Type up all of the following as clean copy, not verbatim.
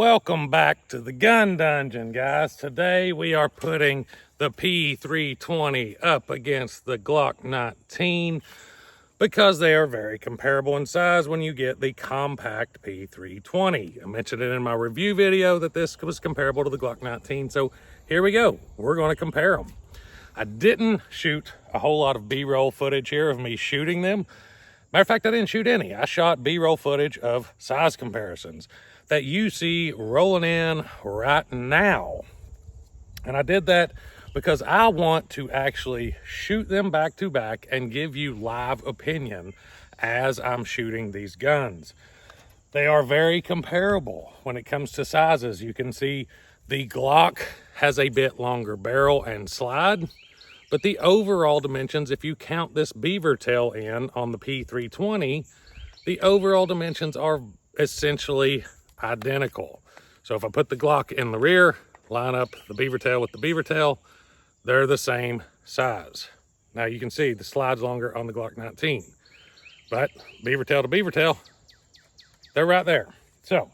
Welcome back to the gun dungeon, guys. Today we are putting the P320 up against the Glock 19 because they are very comparable in size when you get the compact P320. I mentioned it in my review video that this was comparable to the Glock 19, so here we go. We're going to compare them. I didn't shoot a whole lot of B-roll footage here of me shooting them. Matter of fact, I didn't shoot any. I shot B-roll footage of size comparisons that you see rolling in right now. And I did that because I want to actually shoot them back to back and give you live opinion as I'm shooting these guns. They are very comparable when it comes to sizes. You can see the Glock has a bit longer barrel and slide, but the overall dimensions, if you count this beaver tail in on the P320, the overall dimensions are essentially identical. So if I put the Glock in the rear, line up the beaver tail with the beaver tail, they're the same size. Now you can see the slide's longer on the Glock 19, but beaver tail to beaver tail, they're right there. So,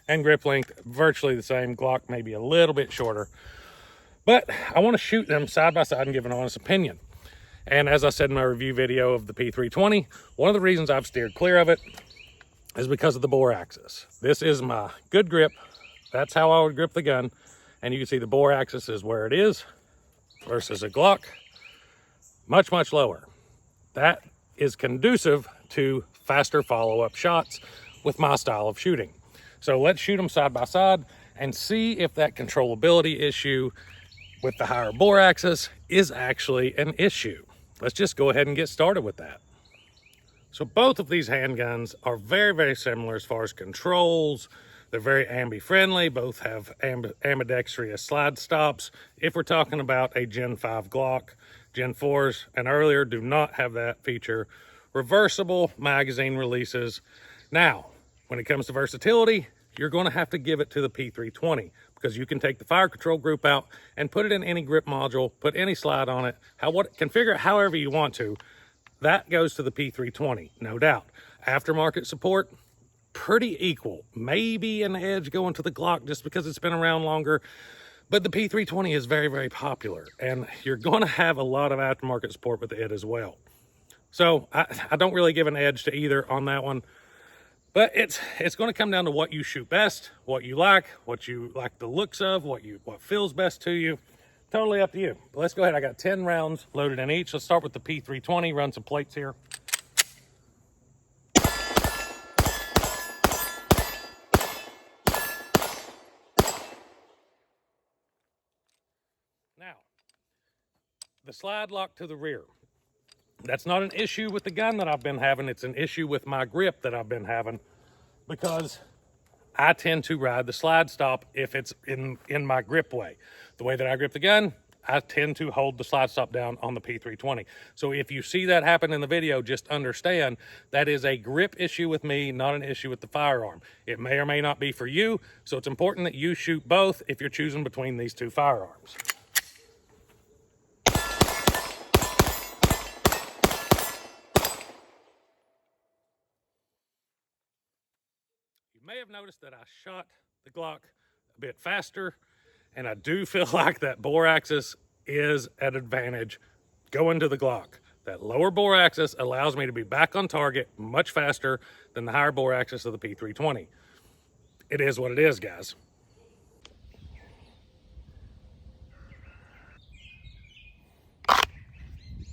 and grip length, virtually the same. Glock maybe a little bit shorter, but I want to shoot them side by side and give an honest opinion. And as I said in my review video of the P320, one of the reasons I've steered clear of it is because of the bore axis. This is my good grip. That's how I would grip the gun. And you can see the bore axis is where it is versus a Glock, much, much lower. That is conducive to faster follow-up shots with my style of shooting. So let's shoot them side by side and see if that controllability issue with the higher bore axis is actually an issue. Let's just go ahead and get started with that. So both of these handguns are very, very similar as far as controls. They're very ambi-friendly. Both have ambidextrous slide stops. If we're talking about a Gen 5 Glock, Gen 4s and earlier do not have that feature. Reversible magazine releases. Now, when it comes to versatility, you're going to have to give it to the P320 because you can take the fire control group out and put it in any grip module, put any slide on it, configure it however you want to. That goes to the P320, no doubt. Aftermarket support, pretty equal. Maybe an edge going to the Glock just because it's been around longer, but the P320 is very, very popular, and you're going to have a lot of aftermarket support with it as well. So I don't really give an edge to either on that one, but it's going to come down to what you shoot best, what you like the looks of, what feels best to you. Totally up to you. But let's go ahead. I got 10 rounds loaded in each. Let's start with the P320, run some plates here. Now, the slide lock to the rear. That's not an issue with the gun that I've been having. It's an issue with my grip that I've been having because I tend to ride the slide stop if it's in my grip way. The way that I grip the gun, I tend to hold the slide stop down on the P320. So if you see that happen in the video, just understand that is a grip issue with me, not an issue with the firearm. It may or may not be for you, so it's important that you shoot both if you're choosing between these two firearms. You may have noticed that I shot the Glock a bit faster, and I do feel like that bore axis is an advantage going to the Glock. That lower bore axis allows me to be back on target much faster than the higher bore axis of the P320. It is what it is, guys.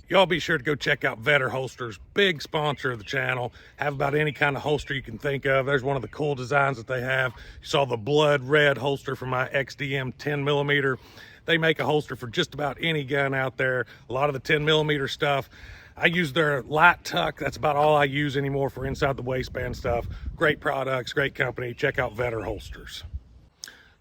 Y'all be sure to go check out Vetter Holsters, big sponsor of the channel. Have about any kind of holster you can think of. There's one of the cool designs that they have. You saw the blood red holster for my XDM 10mm. They make a holster for just about any gun out there. A lot of the 10mm stuff. I use their light tuck. That's about all I use anymore for inside the waistband stuff. Great products, great company. Check out Vetter Holsters.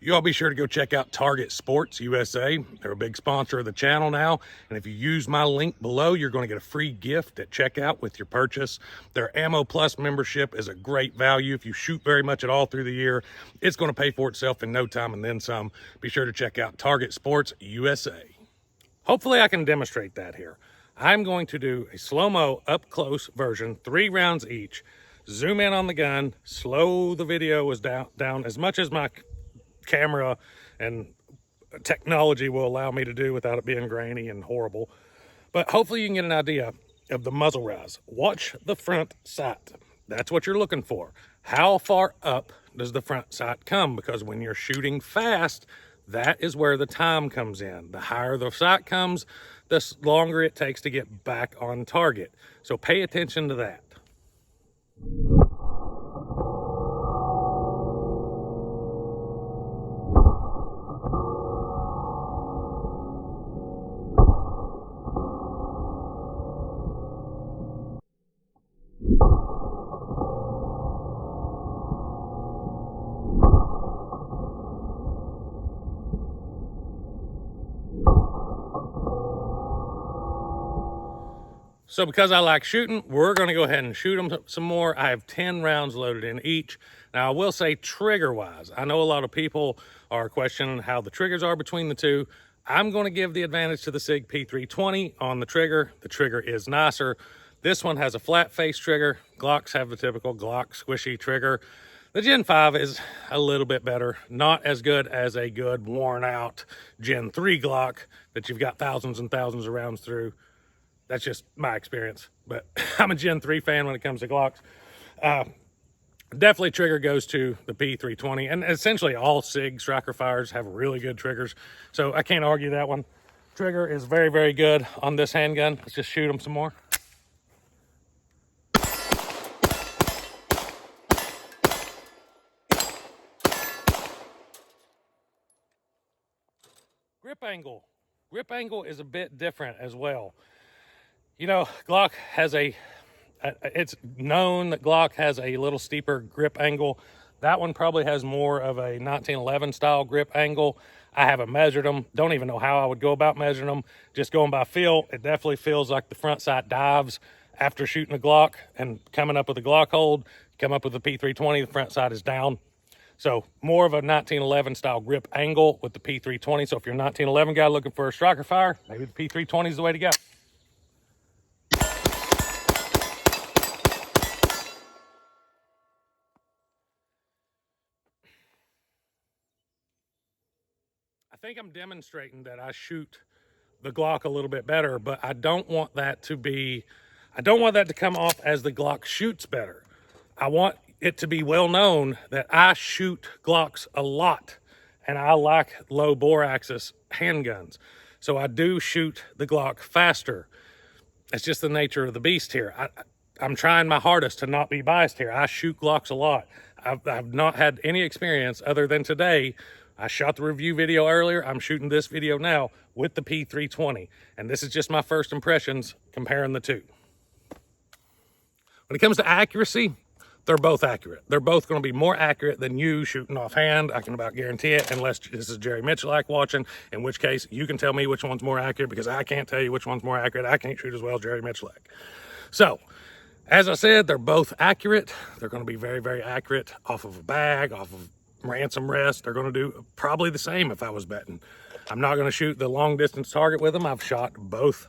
You all be sure to go check out Target Sports USA. They're a big sponsor of the channel now. And if you use my link below, you're going to get a free gift at checkout with your purchase. Their Ammo Plus membership is a great value. If you shoot very much at all through the year, it's going to pay for itself in no time and then some. Be sure to check out Target Sports USA. Hopefully I can demonstrate that here. I'm going to do a slow-mo up-close version, 3 rounds each. Zoom in on the gun, slow the video down as much as my camera and technology will allow me to do without it being grainy and horrible. But hopefully you can get an idea of the muzzle rise. Watch the front sight. That's what you're looking for. How far up does the front sight come? Because when you're shooting fast, that is where the time comes in. The higher the sight comes, the longer it takes to get back on target. So pay attention to that. So because I like shooting, we're going to go ahead and shoot them some more. I have 10 rounds loaded in each. Now, I will say trigger-wise, I know a lot of people are questioning how the triggers are between the two. I'm going to give the advantage to the Sig P320 on the trigger. The trigger is nicer. This one has a flat face trigger. Glocks have the typical Glock squishy trigger. The Gen 5 is a little bit better. Not as good as a good, worn-out Gen 3 Glock that you've got thousands and thousands of rounds through. That's just my experience, but I'm a Gen 3 fan when it comes to Glocks. Definitely trigger goes to the P320, and essentially all Sig striker fires have really good triggers, so I can't argue that one. Trigger is very, very good on this handgun. Let's just shoot them some more. Grip angle. Grip angle is a bit different as well. You know, Glock has it's known that Glock has a little steeper grip angle. That one probably has more of a 1911 style grip angle. I haven't measured them. Don't even know how I would go about measuring them. Just going by feel, it definitely feels like the front sight dives after shooting a Glock and coming up with a Glock hold. Come up with the P320, the front sight is down. So more of a 1911 style grip angle with the P320. So if you're a 1911 guy looking for a striker fire, maybe the P320 is the way to go. I think I'm demonstrating that I shoot the Glock a little bit better, but I don't want that to come off as the Glock shoots better. I want it to be well known that I shoot Glocks a lot and I like low bore axis handguns. So I do shoot the Glock faster. It's just the nature of the beast here. I'm trying my hardest to not be biased here. I shoot Glocks a lot. I've not had any experience other than today. I shot the review video earlier. I'm shooting this video now with the P320. And this is just my first impressions comparing the two. When it comes to accuracy, they're both accurate. They're both going to be more accurate than you shooting offhand. I can about guarantee it, unless this is Jerry Mitchell-like watching, in which case you can tell me which one's more accurate because I can't tell you which one's more accurate. I can't shoot as well as Jerry Mitchell-like. So, as I said, they're both accurate. They're going to be very, very accurate off of a bag, off of ransom rest. They're going to do probably the same if I was betting. I'm not going to shoot the long distance target with them. I've shot both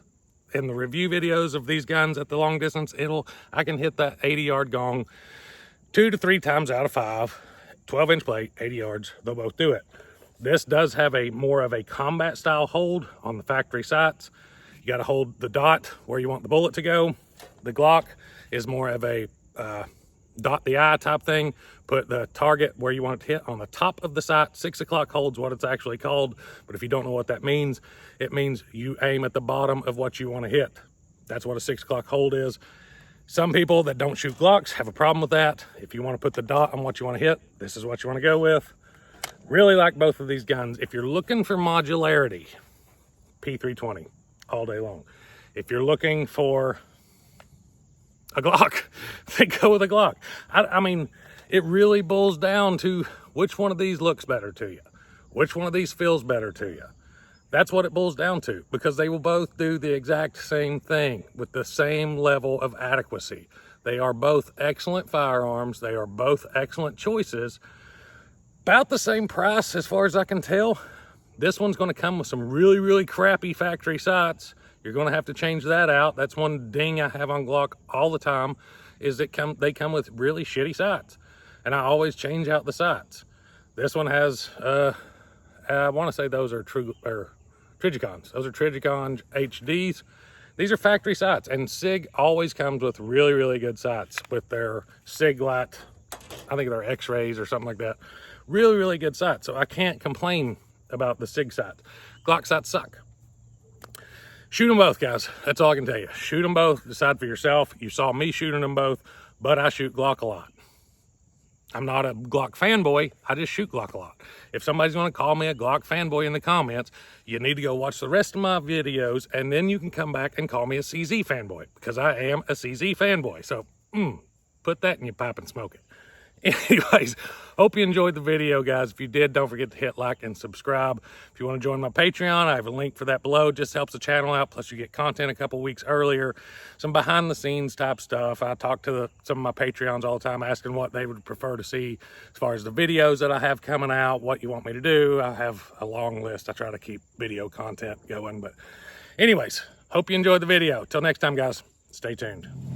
in the review videos of these guns at the long distance. I can hit that 80-yard gong 2 to 3 times out of 5, 12-inch plate, 80 yards. They'll both do it. This does have a more of a combat style hold on the factory sights. You got to hold the dot where you want the bullet to go. The Glock is more of a dot the eye type thing. Put the target where you want it to hit on the top of the sight. 6 o'clock hold's what it's actually called. But if you don't know what that means, it means you aim at the bottom of what you want to hit. That's what a 6 o'clock hold is. Some people that don't shoot Glocks have a problem with that. If you want to put the dot on what you want to hit, this is what you want to go with. Really like both of these guns. If you're looking for modularity, P320 all day long. If you're looking for a Glock, they go with a Glock. I mean, it really boils down to which one of these looks better to you. Which one of these feels better to you. That's what it boils down to, because they will both do the exact same thing with the same level of adequacy. They are both excellent firearms. They are both excellent choices. About the same price as far as I can tell. This one's going to come with some really, really crappy factory sights. You're going to have to change that out. That's one ding I have on Glock all the time, is that they come with really shitty sights. And I always change out the sights. This one has, I want to say those are Trigicons. Those are Trigicon HDs. These are factory sights, and Sig always comes with really, really good sights with their Sig Light. I think they're X-rays or something like that. Really, really good sights. So I can't complain about the Sig sight. Glock sights suck. Shoot them both, guys. That's all I can tell you. Shoot them both. Decide for yourself. You saw me shooting them both, but I shoot Glock a lot. I'm not a Glock fanboy. I just shoot Glock a lot. If somebody's going to call me a Glock fanboy in the comments, you need to go watch the rest of my videos, and then you can come back and call me a CZ fanboy, because I am a CZ fanboy. So put that in your pipe and smoke it. Anyways, hope you enjoyed the video, guys. If you did, don't forget to hit like and subscribe. If you want to join my Patreon, I have a link for that below. Just helps the channel out. Plus, you get content a couple weeks earlier, some behind-the-scenes type stuff. I talk to some of my Patreons all the time, asking what they would prefer to see as far as the videos that I have coming out, what you want me to do. I have a long list. I try to keep video content going. But anyways, hope you enjoyed the video. Till next time, guys, stay tuned.